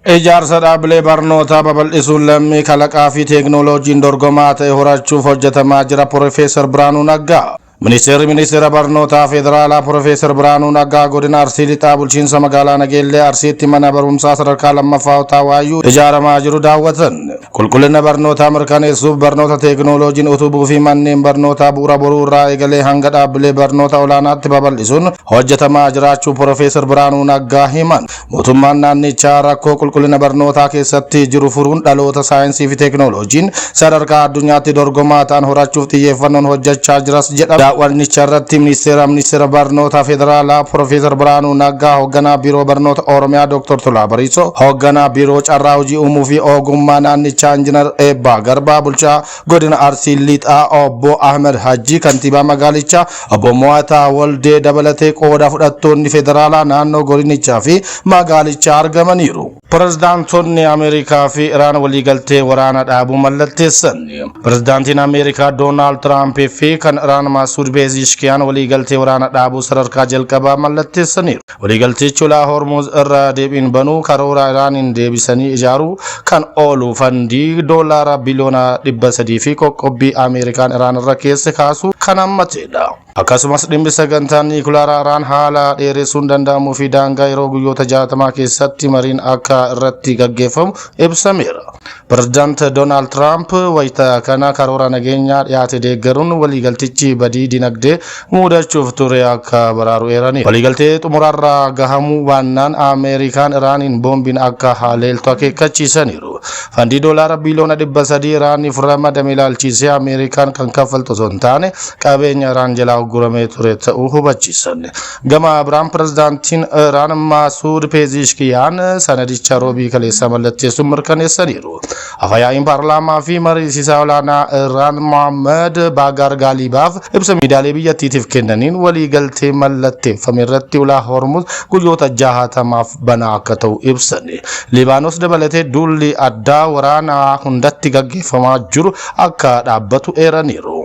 Ijaarsa dhaabbilee barnootaa babal'isuun lammii kalaqaa fi teeknooloojiin dorgomaa ta'e horachuuf hojjetamaa jira Profeesar Biraanuu Naggaa. Ministeera barnootaa federaalaa Profeesar Biraanuu Naggaa godina Arsii lixaa bulchiinsa magaalaa Nageellee Arsiitti mana barumsaa sadarkaa lammaffaa Otaawaayuu ijaaramaa jiru daawwatan. Qulqullina barnootaa mirkaneessuuf barnoota teeknooloojiin utubuu fi manneen barnootaa bu'uura boruu irraa eegalee hanga dhaabbilee barnoota olaanaatti babal'isuun hojjetamaa jiraachuu Profeesar Biraanuu Naggaa himan. Mootummaan naannichaa rakkoo qulqullina barnootaa keessatti jiru furuun dhaloota saayinsii fi teeknooloojiin sadarkaa addunyaatti dorgomaa ta'an horachuuf xiyyeeffannoon hojjechaa jiras jedhama. Daawwannicha irratti ministeera barnoota federaalaa Profeesar Biraanuu Naggaa, hoogganaa biiroo barnoota Oromiyaa Dr. Tolaa Bariisoo, hoogganaa biiroo carraa hojii uumuu fi ogummaa naannichaa Injiinar Eebbaa Garbaa, bulchaa godina Arsii lixaa obbo Ahmed Hajji, kantiibaa magaalichaa obbo Mo'ataa Waldee dabalatee qooda fudhattoonni federaalaa naannoo godinichaa fi magaalichaa argamaniiru. Pirezidaantonni Ameerikaa fi Iraan waliigaltee waraana dhaabuu mallatteessan. Pirezidaantiin Ameerikaa Doonaald Tiraamp fi kan Iraan Masuud Pezeshkiyan waliigaltee waraana dhaabuu sadarkaa jalqabaa mallatteessaniiru. Waliigaltichi ulaa Hormuz irraa deebiin banuu karoora Iraaniin deebisanii ijaaruu kan oolu fandii doolaara biliyoona 300 fi qoqqobbii Ameerikaan Iraan irra keessa kaasu kan hammatedha. Akkasumas dhimmi sagantaan niikulaara Iraan haala dheeressuun danda'amuu fi daangaa yeroo guyyoota 60 keessatti mariin akka irratti gaggeeffamu ibsameera. Pirezidaant Doonaald Tiraamp wayita kana karoora nageenyaa dhiyaate deeggaruun waliigaltichi badii dinagdee muudachuuf ture akka baraaru eerani. Waliigaltee xumurarraa gahamuu baannaan Ameerikaan Iraaniin boombiin akka haleeltu akeekkachiisaniiru. Fandii doolaara biliyoona 300 Iraaniif ramadame ilaalchisee Ameerikaan kan kaffaltu osoo hin taane qabeenya Iraan jalaa uggurame ture ta'uu hubachiisan. Gama biraan pirezidaantiin Iraan Masuud Pezeshkiyan sanadicha roobii kaleessa mallatteessuun mirkaneessaniiru. Afayaa'iin paarlaamaa fi mariisisaa olaanaa Iraan Mohammed Bagar Gaalibaaf ibsa miidiyaalee biyyattiitiif kennaniin waliigaltee mallatteeffame irratti ulaa Hormuz guyyoota 60 banaa akka ta'u ibsan. Libaanos dabalatee duulli addaa waraanaa hundatti gaggeeffamaa jiru akka dhaabbatu eeraniiru.